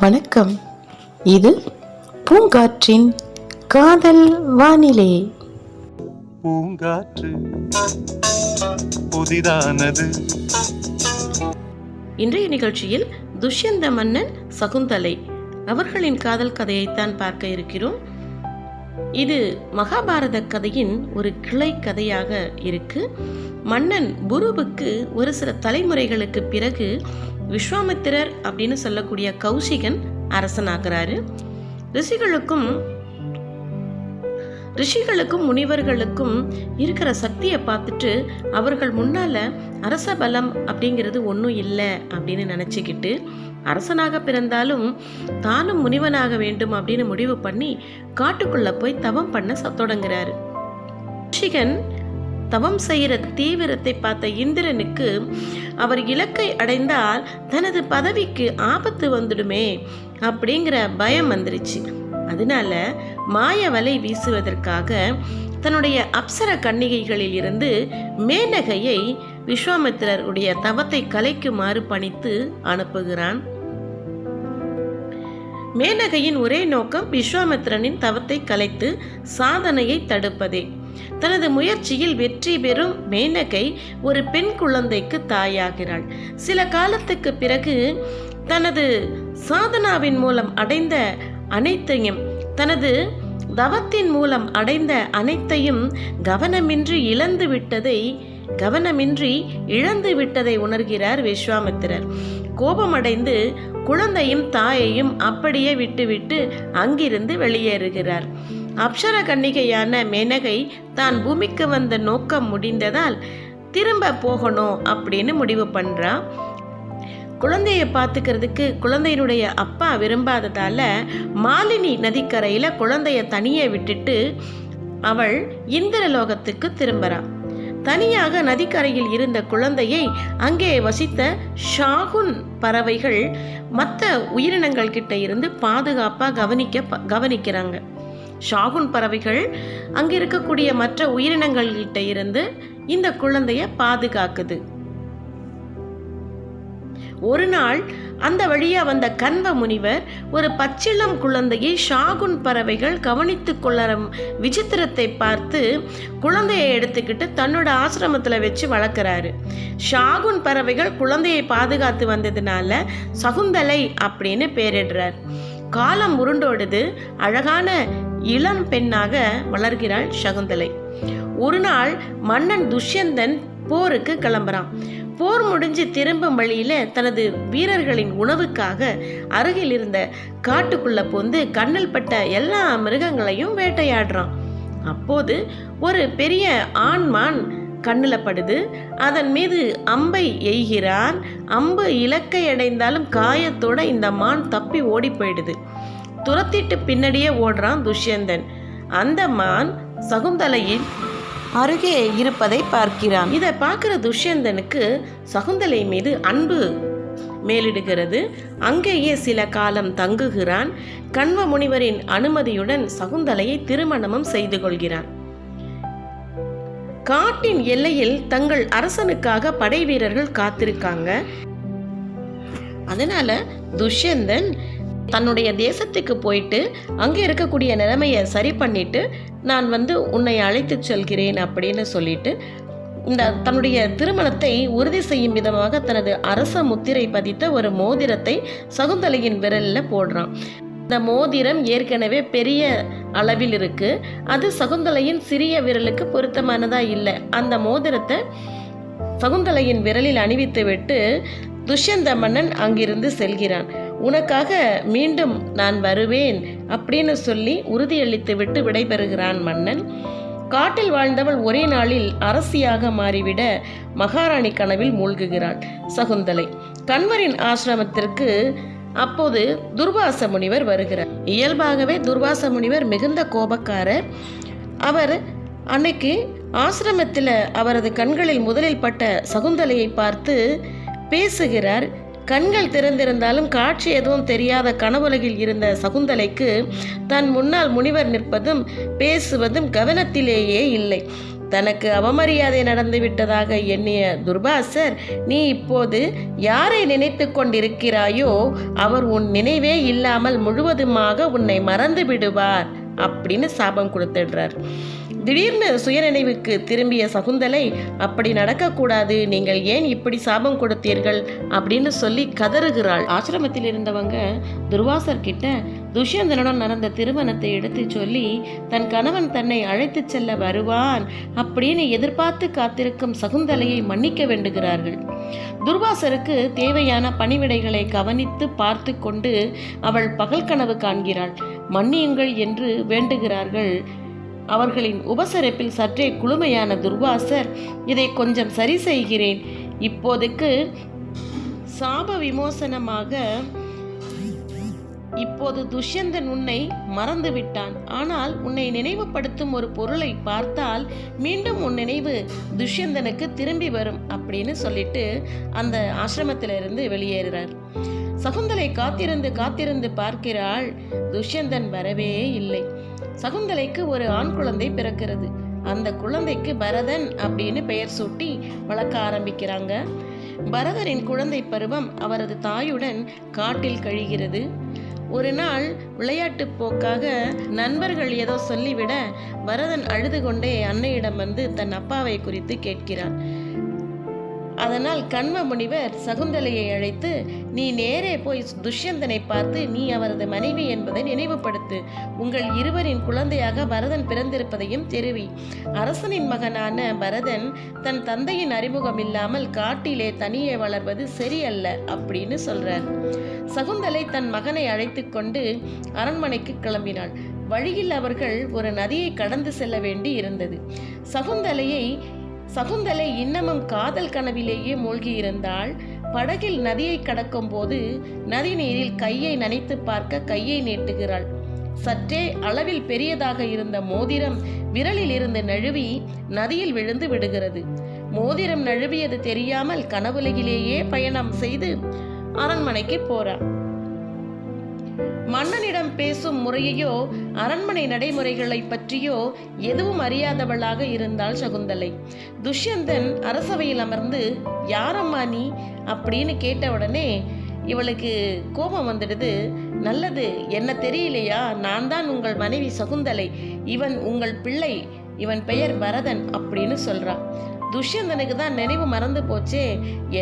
வணக்கம். இது பூங்காற்றின் காதல் வானிலை. பூங்காற்று புதிதானது. இன்றைய நிகழ்ச்சியில் துஷ்யந்த மன்னன் சகுந்தலை அவர்களின் காதல் கதையைத்தான் பார்க்க இருக்கிறோம். இது மகாபாரத கதையின் ஒரு கிளை கதையாக இருக்கு. மன்னன் புருவுக்கு ஒரு சில தலைமுறைகளுக்கு பிறகு விஸ்வாமித்திரர் அப்படின்னு சொல்லக்கூடிய கௌசிகன் அரசனாகிறாரு. ரிஷிகளுக்கும் முனிவர்களுக்கும் இருக்கிற சக்தியை பார்த்துட்டு அவர்கள் முன்னால அரச பலம் அப்படிங்கிறது ஒன்றும் இல்லை அப்படின்னு நினச்சிக்கிட்டு அரசனாக பிறந்தாலும் தானும் முனிவனாக வேண்டும் அப்படின்னு முடிவு பண்ணி காட்டுக்குள்ள போய் தவம் பண்ண தொடங்குறாரு. கௌசிகன் தவம் செய்கிற தீவிரத்தை பார்த்த இந்திரனுக்கு அவர் இலக்கை அடைந்தால் தனது பதவிக்கு ஆபத்து வந்துடுமே அப்படிங்கிற பயம் வந்துருச்சு. அதனால மாய வலை வீசுவதற்காக தன்னுடைய அப்சர கன்னிகைகளில் இருந்து மேனகையை விஸ்வாமித்திரருடைய தவத்தை கலைக்குமாறு பணித்து அனுப்புகிறான். மேனகையின் ஒரே நோக்கம் விஸ்வாமித்திரனின் தவத்தை கலைத்து சாதனையை தடுப்பதே. தனது முயற்சியில் வெற்றி பெறும் மேனகை ஒரு பெண் குழந்தைக்கு தாயாகிறாள். சில காலத்துக்கு பிறகு தனது சாதனாவின் மூலம் அடைந்த அனைத்தையும், தனது தவத்தின் மூலம் அடைந்த அனைத்தையும் கவனமின்றி இழந்து விட்டதை உணர்கிறார் விஸ்வாமித்திரர். கோபமடைந்து குழந்தையும் தாயையும் அப்படியே விட்டுவிட்டு அங்கிருந்து வெளியேறுகிறார். அப்சர கன்னிகையான மேனகை தான் பூமிக்கு வந்த நோக்கம் முடிந்ததால் திரும்ப போகணும் அப்படின்னு முடிவு பண்றா. குழந்தையை பார்த்துக்கிறதுக்கு குழந்தையினுடைய அப்பா விரும்பாததால மாலினி நதிக்கரையில குழந்தைய தனியே விட்டுட்டு அவள் இந்திரலோகத்துக்கு திரும்புறா. தனியாக நதிக்கரையில் இருந்த குழந்தையை அங்கே வசித்த ஷாகுன் பறவைகள் மற்ற உயிரினங்கள் கிட்ட இருந்து பாதுகாப்பா கவனிக்கிறாங்க. ஷாகுன் பறவைகள் அங்கே இருக்கக்கூடிய மற்ற உயிரினங்கள்கிட்ட இருந்து இந்த குழந்தைய பாதுகாக்குது. ஒரு நாள் அந்த வழியா வந்த கண்வ முனிவர் ஒரு பச்சிளம் குழந்தையை ஷாகுன் பறவைகள் கவனித்துக் கொள்ள விசித்திரத்தை பார்த்து குழந்தையை எடுத்துக்கிட்டு தன்னோட ஆசிரமத்துல வச்சு வளர்க்கிறாரு. ஷாகுன் பறவைகள் குழந்தையை பாதுகாத்து வந்ததுனால சகுந்தலை அப்படின்னு பேரிடுறார். காலம் உருண்டோடுது. அழகான இளம் பெண்ணாக வளர்கிறாள் சகுந்தலை. ஒரு நாள் மன்னன் துஷ்யந்தன் போருக்கு கிளம்புறான். போர் முடிஞ்சு திரும்பும் வழியில தனது வீரர்களின் உணவுக்காக அருகில் இருந்த காட்டுக்குள்ள போந்து கண்ணில் பட்ட எல்லா மிருகங்களையும் வேட்டையாடுறான். அப்போது ஒரு பெரிய ஆண்மான் கண்ணில் படுது. அதன் மீது அம்பை எய்கிறான். அம்பு இலக்கை அடைந்தாலும் காயத்தோட இந்த மான் தப்பி ஓடி போயிடுது. துரத்திட்டு பின்னாடியே ஓடுறான் துஷ்யந்தன். அந்த மான் சகுந்தலையின் அருகே இருப்பதை பார்க்கிறான். இதை பார்க்கிற துஷ்யந்தனுக்கு சகுந்தலை மீது அன்பு மேலிடுகிறது. அங்கேயே சில காலம் தங்குகிறான். கண்வ முனிவரின் அனுமதியுடன் சகுந்தலையை திருமணமும் செய்து கொள்கிறான். காட்டின் எல்லையில் தங்கள் அரசனுக்காக படை வீரர்கள் காத்திருக்காங்க. அதனால துஷ்யந்தன் தன்னுடைய தேசத்துக்கு போயிட்டு அங்கே இருக்கக்கூடிய நிலைமையை சரி பண்ணிட்டு நான் உன்னை அழைத்து செல்கிறேன் அப்படின்னு சொல்லிட்டு தன்னுடைய திருமணத்தை உறுதி செய்யும் விதமாக தனது அரச முத்திரை பதித்த ஒரு மோதிரத்தை சகுந்தலையின் விரலில் போடுறான். இந்த மோதிரம் ஏற்கனவே பெரிய அளவில் இருக்கு. அது சகுந்தலையின் சிறிய விரலுக்கு பொருத்தமானதா இல்லை. அந்த மோதிரத்தை சகுந்தலையின் விரலில் அணிவித்து விட்டு துஷ்யந்த மன்னன் அங்கிருந்து செல்கிறான். உனக்காக மீண்டும் நான் வருவேன் அப்படின்னு சொல்லி உறுதியளித்து விட்டு விடைபெறுகிறான் மன்னன். காட்டில் வாழ்ந்தவள் ஒரே நாளில் அரசியாக மாறிவிட மகாராணி கனவில் மூழ்குகிறாள் சகுந்தலை. கண்வரின் ஆசிரமத்திற்கு அப்போது துர்வாச முனிவர் வருகிறார். இயல்பாகவே துர்வாச முனிவர் மிகுந்த கோபக்காரர். அவர் அன்னைக்கு ஆசிரமத்தில் அவரது கண்களில் முதலில் பட்ட சகுந்தலையை பார்த்து பேசுகிறார். கண்கள் திறந்திருந்தாலும் காட்சி எதுவும் தெரியாத கனவுலகில் இருந்த சகுந்தலைக்கு தன் முன்னால் முனிவர் நிற்பதும் பேசுவதும் கவனத்திலேயே இல்லை. தனக்கு அவமரியாதை நடந்து விட்டதாக எண்ணிய துர்வாசர், நீ இப்போது யாரை நினைத்து கொண்டிருக்கிறாயோ அவர் உன் நினைவே இல்லாமல் முழுவதுமாக உன்னை மறந்து விடுவார் அப்படின்னு சாபம் கொடுத்துடுறார். திடீர்னு சுயநினைவுக்கு திரும்பிய சகுந்தலை, அப்படி நடக்கக்கூடாது, நீங்கள் ஏன் இப்படி சாபம் கொடுத்தீர்கள் அப்படின்னு சொல்லி கதறுகிறாள். ஆசிரமத்தில் இருந்தவங்க துர்வாசர் கிட்ட துஷ்யந்தனுடன் நடந்த திருமணத்தை எடுத்து சொல்லி தன் கணவன் தன்னை அழைத்து செல்ல வருவான் அப்படின்னு எதிர்பார்த்து காத்திருக்கும் சகுந்தலையை மன்னிக்க வேண்டுகிறார்கள். துர்வாசருக்கு தேவையான பணிவிடைகளை கவனித்து பார்த்து கொண்டு அவள் பகல் கனவு காண்கிறாள். மன்னியுங்கள் என்று வேண்டுகிறார்கள். அவர்களின் உபசரிப்பில் சற்றே குளுமையான துர்வாசர், இதை கொஞ்சம் சரி செய்கிறேன், இப்போதைக்கு சாப விமோசனமாக இப்போது துஷ்யந்தன் உன்னை மறந்து விட்டான். ஆனால் உன்னை நினைவுபடுத்தும் ஒரு பொருளை பார்த்தால் மீண்டும் உன் நினைவு துஷ்யந்தனுக்கு திரும்பி வரும் அப்படின்னு சொல்லிட்டு அந்த ஆசிரமத்திலிருந்து வெளியேறுறார். சகுந்தலை காத்திருந்து பார்க்கிறாள். துஷ்யந்தன் வரவே இல்லை. சகுந்தலைக்கு ஒரு ஆண் குழந்தை பிறக்கிறது. அந்த குழந்தைக்கு பரதன் அப்படின்னு பெயர் சூட்டி வளர்க்க ஆரம்பிக்கிறாங்க. பரதனின் குழந்தை பருவம் அவரது தாயுடன் காட்டில் கழிகிறது. ஒரு நாள் விளையாட்டு போக்காக நண்பர்கள் ஏதோ சொல்லிவிட பரதன் அழுது கொண்டே அன்னையிடம் வந்து தன் அப்பாவை குறித்து கேட்கிறான். அதனால் கண்வ முனிவர் சகுந்தலையை அழைத்து, நீ நேரே போய் துஷ்யந்தனை பார்த்து நீ அவரது மனைவி என்பதை நினைவுபடுத்து. உங்கள் இருவரின் குழந்தையாக பரதன் பிறந்திருப்பதையும் தெரிவி. அரசனின் மகனான பரதன் தன் தந்தையின் அறிமுகம் இல்லாமல் காட்டிலே தனியே வளர்வது சரியல்ல அப்படின்னு சொல்றார். சகுந்தலை தன் மகனை அழைத்து கொண்டு அரண்மனைக்கு கிளம்பினாள். வழியில் அவர்கள் ஒரு நதியை கடந்து செல்ல வேண்டி இருந்தது. சகுந்தலை இன்னமும் காதல் கனவிலேயே மூழ்கி இருந்தாள். படகில் நதியை கடக்கும் போது நதி நீரில் கையை நனைத்து பார்க்க கையை நீட்டுகிறாள். சற்றே அளவில் பெரியதாக இருந்த மோதிரம் விரலில் இருந்து நழுவி நதியில் விழுந்து விடுகிறது. மோதிரம் நழுவியது தெரியாமல் கனவுலகிலேயே பயணம் செய்து அரண்மனைக்கு போறாள். மன்னனிடம் பேசும் முறையையோ அரண்மனை நடைமுறைகளை பற்றியோ எதுவும் அறியாதவளாக இருந்தாள் சகுந்தலை. துஷ்யந்தன் அரசவையில் அமர்ந்து, யாரம்மா நீ அப்படின்னு கேட்ட உடனே இவளுக்கு கோபம் வந்துடுது. நல்லது, என்ன தெரியலையா? நான் தான் உங்கள் மனைவி சகுந்தலை, இவன் உங்கள் பிள்ளை, இவன் பெயர் பரதன் அப்படின்னு சொல்றான். துஷ்யந்தனுக்கு தான் நினைவு மறந்து போச்சே,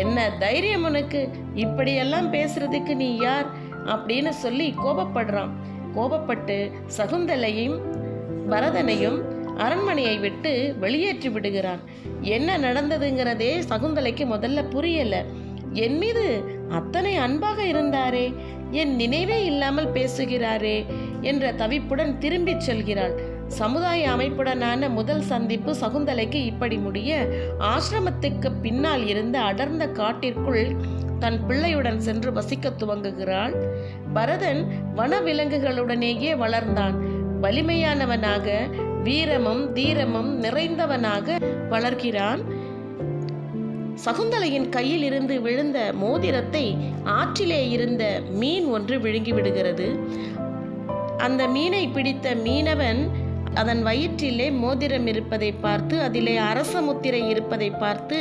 என்ன தைரியம் உனக்கு, இப்படியெல்லாம் பேசுறதுக்கு நீ யார் அப்படின்னு சொல்லி கோபப்படுறான். கோபப்பட்டு சகுந்தலையும் பரதனையும் அரண்மனையை விட்டு வெளியேற்றி விடுகிறான். என்ன நடந்ததுங்கிறதே சகுந்தலைக்கு முதல்ல புரியல. என் மீது அத்தனை அன்பாக இருந்தாரே, என் நினைவே இல்லாமல் பேசுகிறாரே என்ற தவிப்புடன் திரும்பிச் செல்கிறாள். சமுதாய அமைப்புடனான முதல் சந்திப்பு சகுந்தலைக்கு இப்படி முடிய, ஆசிரமத்துக்கு பின்னால் இருந்த அடர்ந்த காட்டிற்குள் தன் பிள்ளையுடன் சென்று வசிக்க துவங்குகிறாள். பரதன் வனவிலங்குகளுடனேயே வளர்ந்தான். வலிமையானவனாக, வீரமும் தீரமும் நிறைந்தவனாக வளர்கிறான். சகுந்தலையின் கையில் இருந்து விழுந்த மோதிரத்தை ஆற்றிலே இருந்த மீன் ஒன்று விழுங்கி விடுகிறது. அந்த மீனை பிடித்த மீனவன் அதன் வயிற்றிலே மோதிரம் இருப்பதை பார்த்து, அதிலே அரச முத்திரை இருப்பதை பார்த்து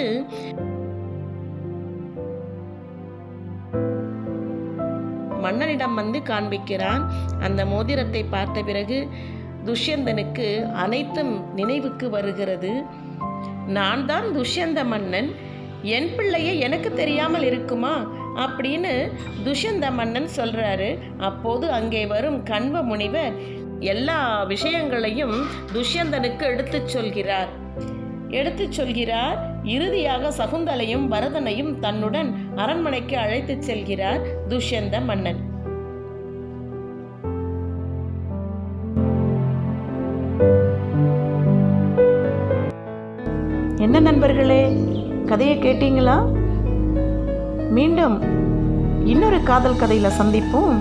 மன்னனிடம் வந்து காண்பிக்கிறான். அந்த மோதிரத்தை பார்த்த பிறகு துஷ்யந்தனுக்கு அனைத்தும் நினைவுக்கு வருகிறது. நான் தான் துஷ்யந்த மன்னன், என் பிள்ளையை எனக்கு தெரியாமல் இருக்குமா அப்படின்னு துஷ்யந்த மன்னன் சொல்றாரு. அப்போது அங்கே வரும் கண்வ முனிவர் எல்லா விஷயங்களையும் துஷ்யந்தனுக்கு எடுத்துச் சொல்கிறார். இறுதியாக சகுந்தலையும் பரதனையும் தன்னுடன் அரண்மனைக்கு அழைத்துச் செல்கிறார் துஷ்யந்த மன்னன். என்ன நண்பர்களே, கதையை கேட்டீங்களா? மீண்டும் இன்னொரு காதல் கதையில சந்திப்போம்.